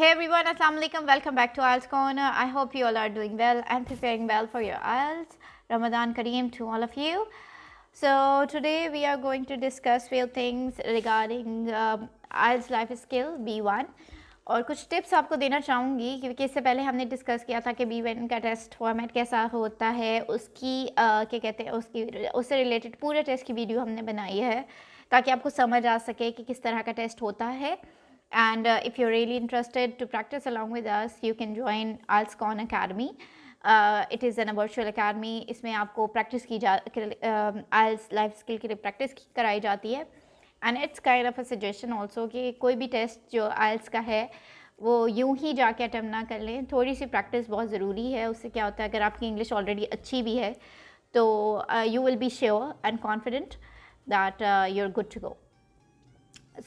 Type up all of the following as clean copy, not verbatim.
Hey everyone, Assalamu alaikum. Welcome back to IELTS Corner. I hope you all are doing well and preparing well for your IELTS. Ramadan Kareem to all of you. So today we are going to discuss few things regarding IELTS life skill B1 और कुछ tips आपको देना चाहूँगी क्योंकि इससे पहले हमने discuss किया था कि B1 का टेस्ट फॉर्मेट कैसा होता है, उसकी क्या कहते हैं उससे रिलेटेड पूरे टेस्ट की वीडियो हमने बनाई है ताकि आपको समझ आ सके कि किस तरह का टेस्ट होता है. And if you're really interested to practice along with us, you can join IELTS Corner Academy. It is a virtual academy. इसमें आपको प्रैक्टिस की IELTS लाइफ स्किल के लिए प्रैक्टिस कराई जाती है. And it's kind of a suggestion also कि कोई भी टेस्ट जो IELTS का है वो यूं ही जाके अटेम्प्ट ना कर लें. थोड़ी सी प्रैक्टिस बहुत ज़रूरी है. उससे क्या होता है, अगर आपकी इंग्लिश ऑलरेडी अच्छी भी है तो you will be sure and confident that you are good to go.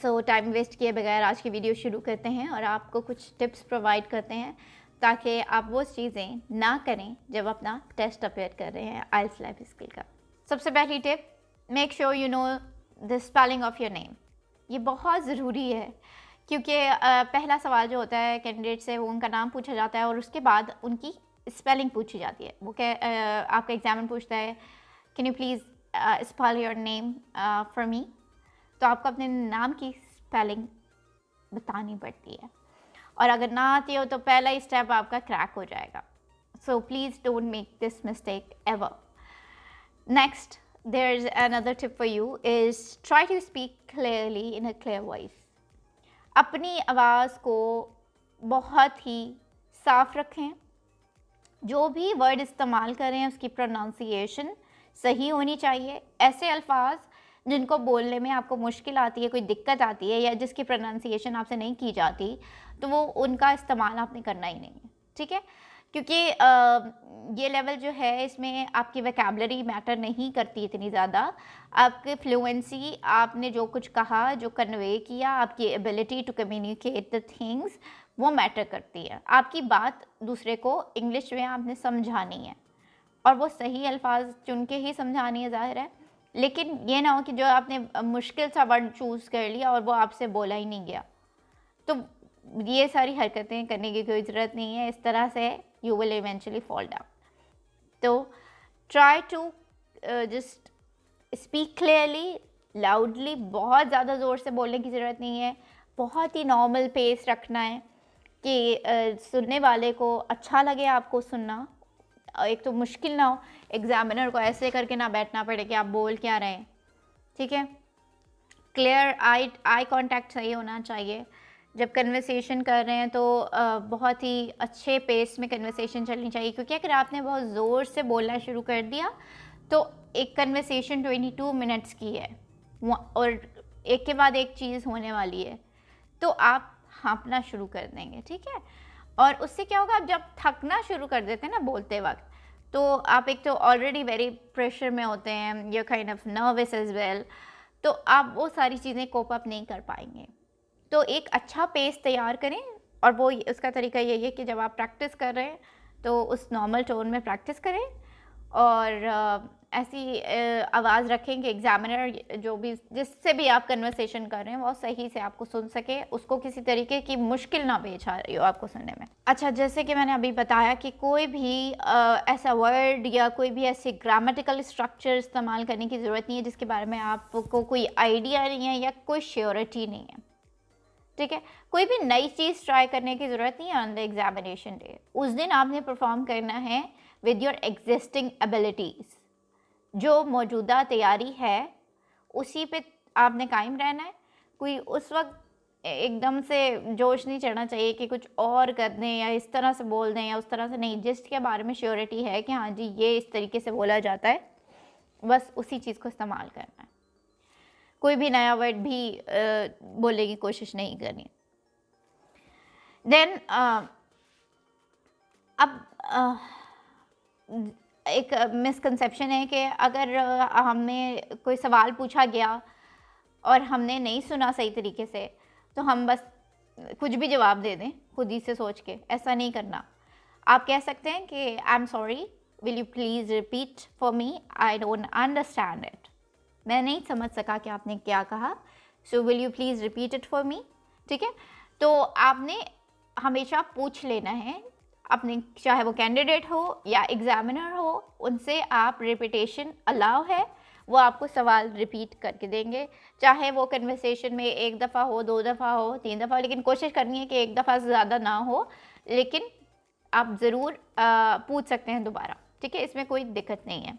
So time waste किए बगैर आज की वीडियो शुरू करते हैं और आपको कुछ टिप्स प्रोवाइड करते हैं ताकि आप वो चीज़ें ना करें जब अपना टेस्ट अपेयर कर रहे हैं IELTS लाइफ स्किल का. सबसे पहली tip, make sure you know the spelling of your name. ये बहुत ज़रूरी है क्योंकि पहला सवाल जो होता है कैंडिडेट से वो उनका नाम पूछा जाता है और उसके बाद उनकी स्पेलिंग पूछी जाती है. वो आपका एग्जामिनर पूछता है can you please spell your name for me. तो आपको अपने नाम की स्पेलिंग बतानी पड़ती है और अगर ना आती हो तो पहला ही स्टेप आपका क्रैक हो जाएगा. So please don't make this mistake ever. Next, there is another tip for you is try to speak clearly in a clear voice. अपनी आवाज़ को बहुत ही साफ रखें. जो भी वर्ड इस्तेमाल करें उसकी प्रोनाउंसिएशन सही होनी चाहिए. ऐसे अल्फाज जिनको बोलने में आपको मुश्किल आती है, कोई दिक्कत आती है या जिसकी प्रोनाउंसिएशन आपसे नहीं की जाती, तो वो उनका इस्तेमाल आपने करना ही नहीं है. ठीक है, क्योंकि ये लेवल जो है इसमें आपकी वोकैबुलरी मैटर नहीं करती इतनी ज़्यादा. आपकी फ्लुएंसी, आपने जो कुछ कहा, जो कन्वे किया, आपकी ability to communicate the things, वो मैटर करती है. आपकी बात दूसरे को इंग्लिश में आपने समझानी है और वो सही अल्फाज चुन के ही समझानी है, ज़ाहिर है. लेकिन ये ना हो कि जो आपने मुश्किल सा वर्ड चूज़ कर लिया और वो आपसे बोला ही नहीं गया. तो ये सारी हरकतें करने की कोई ज़रूरत नहीं है. इस तरह से you will eventually fall down. तो try to just speak clearly, loudly. बहुत ज़्यादा ज़ोर से बोलने की ज़रूरत नहीं है. बहुत ही नॉर्मल पेस रखना है कि सुनने वाले को अच्छा लगे आपको सुनना. एक तो मुश्किल ना हो, एग्जामिनर को ऐसे करके ना बैठना पड़े कि आप बोल क्या रहे हैं. ठीक है, क्लियर आई कांटेक्ट सही होना चाहिए. जब कन्वर्सेशन कर रहे हैं तो बहुत ही अच्छे पेस में कन्वर्सेशन चलनी चाहिए क्योंकि अगर आपने बहुत ज़ोर से बोलना शुरू कर दिया तो एक कन्वर्सेशन 22 मिनट्स की है और एक के बाद एक चीज़ होने वाली है तो आप हाँफना शुरू कर देंगे. ठीक है, और उससे क्या होगा, आप जब थकना शुरू कर देते हैं ना बोलते वक्त, तो आप एक तो ऑलरेडी वेरी प्रेशर में होते हैं, you kind of nervous as well, तो आप वो सारी चीज़ें कोप अप नहीं कर पाएंगे. तो एक अच्छा पेस तैयार करें और वो उसका तरीका यही है कि जब आप प्रैक्टिस कर रहे हैं तो उस नॉर्मल टोन में प्रैक्टिस करें और ऐसी आवाज़ रखें कि एग्जामिनर जो भी जिससे भी आप कन्वर्सेशन कर रहे हैं वो सही से आपको सुन सके, उसको किसी तरीके की मुश्किल ना पेश आ रही हो आपको सुनने में. अच्छा, जैसे कि मैंने अभी बताया कि कोई भी ऐसा वर्ड या कोई भी ऐसे ग्रामेटिकल स्ट्रक्चर इस्तेमाल करने की ज़रूरत नहीं है जिसके बारे में आपको कोई आइडिया नहीं है या कोई श्योरिटी नहीं है. ठीक है, कोई भी नई चीज़ ट्राई करने की ज़रूरत नहीं है ऑन द एग्जामिनेशन डे. उस दिन आपने परफॉर्म करना है विद योर एग्जिस्टिंग एबिलिटीज़. जो मौजूदा तैयारी है उसी पे आपने कायम रहना है. कोई उस वक्त एकदम से जोश नहीं चढ़ना चाहिए कि कुछ और कर दें या इस तरह से बोल दें या उस तरह से नहीं. जिसके बारे में श्योरिटी है कि हाँ जी ये इस तरीके से बोला जाता है, बस उसी चीज़ को इस्तेमाल करना है. कोई भी नया वर्ड भी बोलने की कोशिश नहीं करनी. देन अब एक मिसकंसेप्शन है कि अगर हमें कोई सवाल पूछा गया और हमने नहीं सुना सही तरीके से तो हम बस कुछ भी जवाब दे दें खुद ही से सोच के. ऐसा नहीं करना. आप कह सकते हैं कि I am sorry, will you please repeat for me, I don't understand it. मैं नहीं समझ सका कि आपने क्या कहा, so will you please repeat it for me. ठीक है, तो आपने हमेशा पूछ लेना है अपने, चाहे वो कैंडिडेट हो या एग्जामिनर हो, उनसे आप रिपीटेशन अलाउ है, वो आपको सवाल रिपीट करके देंगे, चाहे वो कन्वर्सेशन में एक दफ़ा हो, 2 दफ़ा हो, 3 दफ़ा हो, लेकिन कोशिश करनी है कि एक दफ़ा से ज़्यादा ना हो, लेकिन आप ज़रूर पूछ सकते हैं दोबारा, ठीक है, इसमें कोई दिक्कत नहीं है।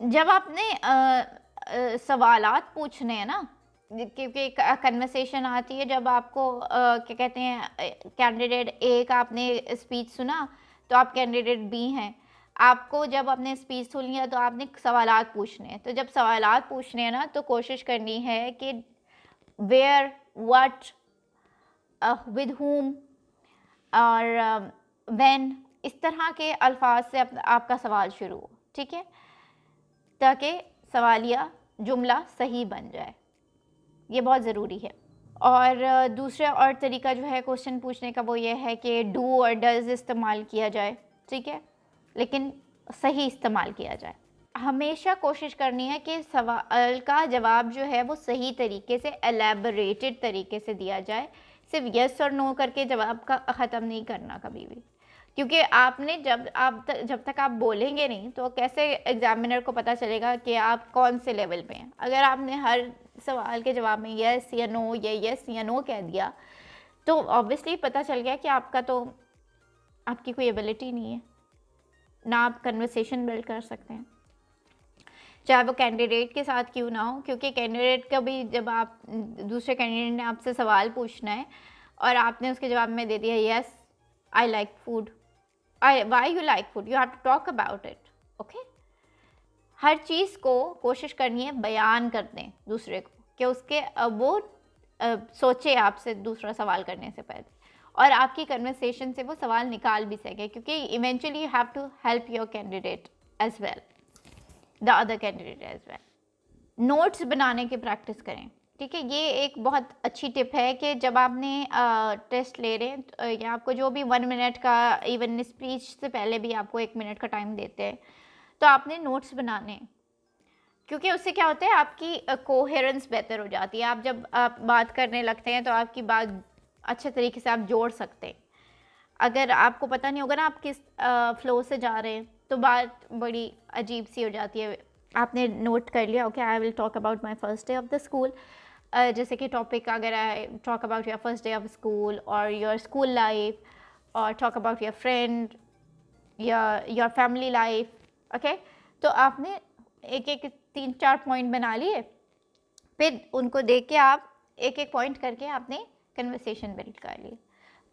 जब आपने सवालात पूछने हैं ना, क्योंकि कन्वर्सेशन आती है जब आपको क्या कहते हैं, कैंडिडेट ए का आपने स्पीच सुना तो आप कैंडिडेट बी हैं, आपको जब आपने स्पीच सुन लिया तो आपने सवालात पूछने हैं, तो जब सवालात पूछने हैं ना तो कोशिश करनी है कि वेयर, व्हाट, विद हुम और व्हेन, इस तरह के अल्फाज से आपका सवाल शुरू हो, ठीक है, ताकि सवालिया जुमला सही बन जाए, ये बहुत ज़रूरी है। और दूसरा और तरीका जो है क्वेश्चन पूछने का वो ये है कि डू और डज़ इस्तेमाल किया जाए, ठीक है, लेकिन सही इस्तेमाल किया जाए। हमेशा कोशिश करनी है कि सवाल का जवाब जो है वो सही तरीके से, एलैबोरेटेड तरीके से दिया जाए, सिर्फ यस और नो करके जवाब का ख़त्म नहीं करना कभी भी, क्योंकि आपने जब तक आप बोलेंगे नहीं तो कैसे एग्जामिनर को पता चलेगा कि आप कौन से लेवल पे हैं। अगर आपने हर सवाल के जवाब में यस या नो या यस या नो कह दिया तो ऑब्वियसली पता चल गया कि आपकी कोई एबिलिटी नहीं है, ना आप कन्वर्सेशन बिल्ड कर सकते हैं, चाहे वो कैंडिडेट के साथ क्यों ना हो, क्योंकि कैंडिडेट का भी जब आप दूसरे कैंडिडेट ने आपसे सवाल पूछना है और आपने उसके जवाब में दे दिया yes I like food, why you like food, you have to talk about it, okay. हर चीज़ को कोशिश करनी है बयान कर दें दूसरे को कि उसके वो सोचे आपसे दूसरा सवाल करने से पहले, और आपकी कन्वर्सेशन से वो सवाल निकाल भी सके, क्योंकि eventually you have to help your candidate as well, the other candidate as well. Notes बनाने की प्रैक्टिस करें, ठीक है, ये एक बहुत अच्छी टिप है कि जब आपने टेस्ट ले रहे हैं या आपको जो भी 1 मिनट का, इवन स्पीच से पहले भी आपको 1 मिनट का टाइम देते हैं, तो आपने नोट्स बनाने हैं, क्योंकि उससे क्या होता है आपकी कोहेरेंस बेहतर हो जाती है। जब आप बात करने लगते हैं तो आपकी बात अच्छे तरीके से आप जोड़ सकते हैं। अगर आपको पता नहीं होगा ना आप किस फ्लो से जा रहे हैं तो बात बड़ी अजीब सी हो जाती है। आपने नोट कर लिया, okay I will talk about my first day of the school, जैसे कि टॉपिक अगर I talk about your first day of school और योर स्कूल लाइफ, और टॉक अबाउट योर फ्रेंड या योर फैमिली लाइफ, ओके। तो आपने एक एक 3-4 पॉइंट बना लिए, फिर उनको देख के आप एक एक पॉइंट करके आपने कन्वर्सेशन बिल्ड कर ली,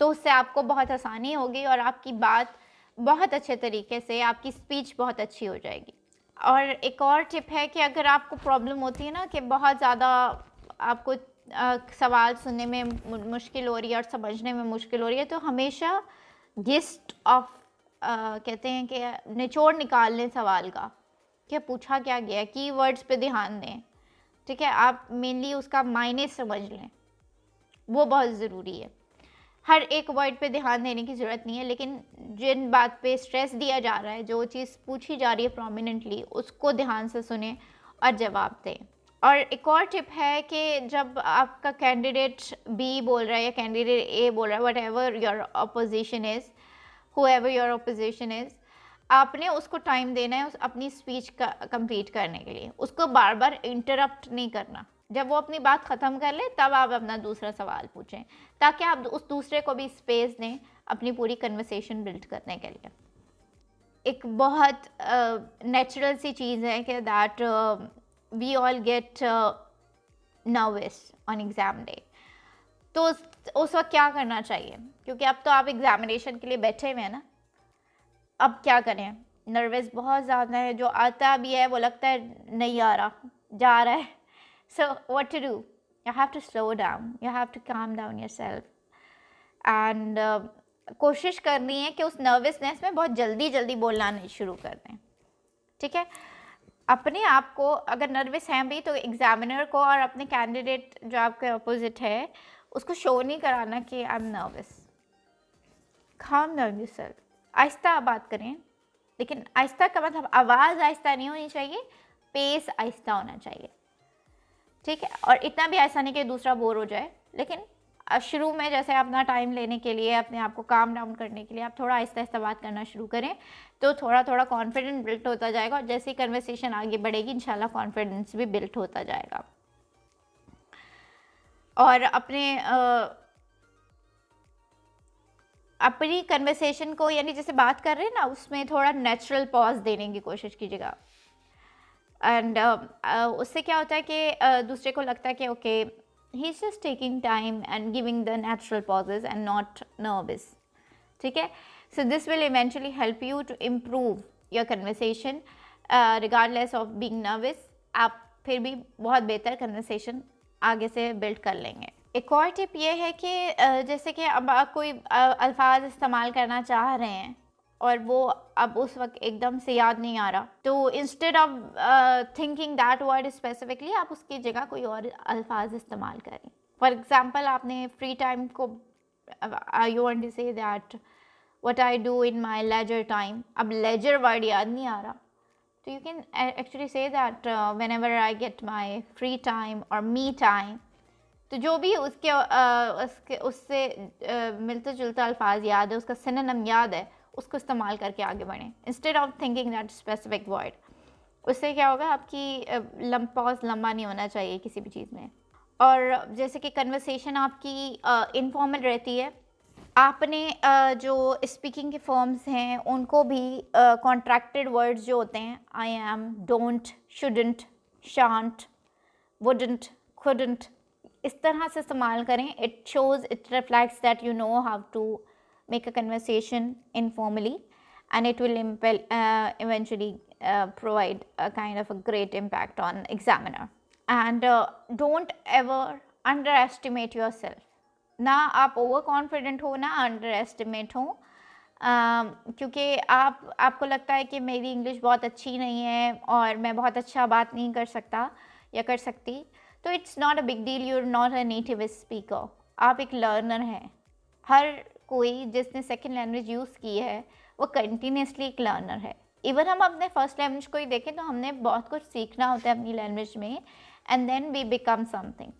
तो उससे आपको बहुत आसानी होगी और आपकी बात बहुत अच्छे तरीके से, आपकी स्पीच बहुत अच्छी हो जाएगी। और एक और टिप है कि अगर आपको प्रॉब्लम होती है ना कि बहुत ज़्यादा आपको सवाल सुनने में मुश्किल हो रही है और समझने में मुश्किल हो रही है, तो हमेशा गिस्ट ऑफ कहते हैं कि निचोड़ निकाल लें सवाल का, क्या पूछा क्या गया, कीवर्ड्स पे ध्यान दें, ठीक है, आप मेनली उसका मायने समझ लें, वो बहुत ज़रूरी है। हर एक वर्ड पे ध्यान देने की ज़रूरत नहीं है, लेकिन जिन बात पे स्ट्रेस दिया जा रहा है, जो चीज़ पूछी जा रही है प्रोमिनेंटली, उसको ध्यान से सुने और जवाब दें। और एक और टिप है कि जब आपका कैंडिडेट बी बोल रहा है या कैंडिडेट ए बोल रहा है, whatever your opposition is, whoever your opposition is, आपने उसको टाइम देना है अपनी स्पीच का कंप्लीट करने के लिए, उसको बार बार इंटरप्ट नहीं करना। जब वो अपनी बात ख़त्म कर ले तब आप अपना दूसरा सवाल पूछें, ताकि आप उस दूसरे को भी स्पेस दें अपनी पूरी कन्वर्सेशन बिल्ड करने के लिए। एक बहुत नेचुरल सी चीज़ है कि that we all get nervous on exam day, तो उस वक्त क्या करना चाहिए, क्योंकि अब तो आप एग्ज़ामिनेशन के लिए बैठे हुए हैं ना, अब क्या करें, नर्वस बहुत ज़्यादा है, जो आता भी है वो लगता है नहीं आ रहा, जा रहा है। So what to do? You have to slow down. You have to calm down yourself. And कोशिश करनी है कि उस नर्वसनेस में बहुत जल्दी बोलना नहीं शुरू कर दें, ठीक है। अपने आप को, अगर नर्वस हैं भी तो एग्जामिनर को और अपने कैंडिडेट जो आपके अपोजिट है उसको शो नहीं कराना कि I am nervous. calm down yourself. आहिस्ता बात करें, लेकिन आहिस्ता का मतलब आवाज़ आहिस्ता नहीं होनी चाहिए, पेस आहिस्ता होना चाहिए, ठीक है। और इतना भी ऐसा नहीं कि दूसरा बोर हो जाए, लेकिन शुरू में जैसे अपना टाइम लेने के लिए, अपने आप को काम डाउन करने के लिए आप थोड़ा आहिस्ता आहिस्ता बात करना शुरू करें, तो थोड़ा थोड़ा कॉन्फिडेंस बिल्ट होता जाएगा और जैसे ही कन्वर्सेशन आगे बढ़ेगी इंशाल्लाह कॉन्फिडेंस भी बिल्ट होता जाएगा। और अपनी कन्वर्सेशन को, यानी जैसे बात कर रहे हैं ना, उसमें थोड़ा नेचुरल पॉज देने की कोशिश कीजिएगा। एंड उससे क्या होता है कि दूसरे को लगता है कि okay he is just taking time and giving the natural pauses and not nervous. ठीक है, so this will eventually help you to improve your conversation regardless of being nervous. आप फिर भी बहुत बेहतर कन्वर्सेशन आगे से बिल्ड कर लेंगे। एक और टिप ये है कि जैसे कि अब आप कोई अल्फाज इस्तेमाल करना चाह रहे हैं और वो अब उस वक्त एकदम से याद नहीं आ रहा, तो instead of thinking that word specifically आप उसकी जगह कोई और अल्फाज इस्तेमाल करें। फॉर एग्जांपल, आपने फ्री टाइम को you want to say that what I do in my leisure time. अब लेजर वर्ड याद नहीं आ रहा, तो you can actually say that whenever I get my free time और मी टाइम। तो जो भी उससे मिलता जुलता अल्फाज याद है, उसका सिनोनिम याद है, उसको इस्तेमाल करके आगे बढ़ें instead of thinking that specific word. उससे क्या होगा, आपकी पॉज लंबा नहीं होना चाहिए किसी भी चीज़ में। और जैसे कि कन्वर्सेशन आपकी इनफॉर्मल रहती है, आपने जो स्पीकिंग के फॉर्म्स हैं उनको भी कॉन्ट्रैक्टेड वर्ड्स जो होते हैं, I am, don't, shouldn't, shan't, wouldn't, couldn't, इस तरह से इस्तेमाल करें। It shows, it reflects that you know how to make a conversation informally and it will eventually provide a kind of a great impact on examiner. And don't ever underestimate yourself. ना आप over confident हो, ना under estimate हो, क्योंकि आपको लगता है कि मेरी इंग्लिश बहुत अच्छी नहीं है और मैं बहुत अच्छा बात नहीं कर सकता या कर सकती, तो it's not a big deal. You are not a native speaker, आप एक लर्नर हैं। हर कोई जिसने सेकेंड लैंग्वेज यूज़ की है वो कंटिन्यूसली एक लर्नर है। इवन हम अपने फर्स्ट लैंग्वेज को ही देखें तो हमने बहुत कुछ सीखना होता है अपनी लैंग्वेज में, and then we become something.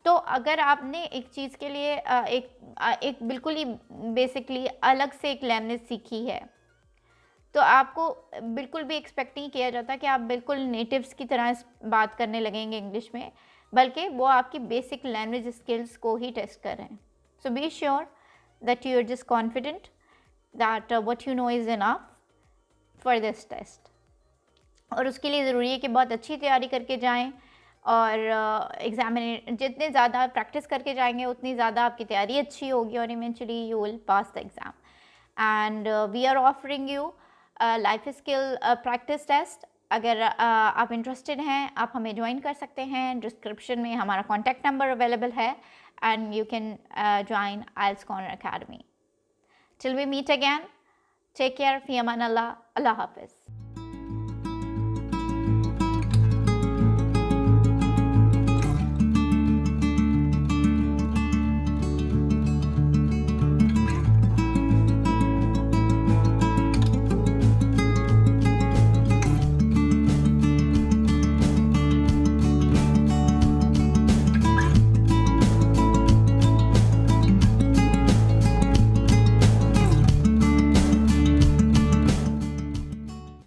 तो अगर आपने एक चीज़ के लिए एक बिल्कुल ही बेसिकली अलग से एक लैंग्वेज सीखी है, तो आपको बिल्कुल भी एक्सपेक्ट नहीं किया जाता कि आप बिल्कुल नेटिव्स की तरह बात करने लगेंगे इंग्लिश में, बल्कि वो आपकी बेसिक लैंग्वेज स्किल्स को ही टेस्ट कर रहे हैं। So be sure that you are just confident that what you know is enough for this test. और उसके लिए ज़रूरी है कि बहुत अच्छी तैयारी करके जाएं, और जितने ज़्यादा प्रैक्टिस करके जाएंगे उतनी ज़्यादा आपकी तैयारी अच्छी होगी और eventually you will pass the exam. And we are offering you life skill practice test. अगर आप इंटरेस्टेड हैं, आप हमें ज्वाइन कर सकते हैं। डिस्क्रिप्शन में हमारा कॉन्टैक्ट नंबर अवेलेबल है, and you can join IELTS Corner Academy. Till we meet again, take care, fi aman Allah, Allah Hafiz.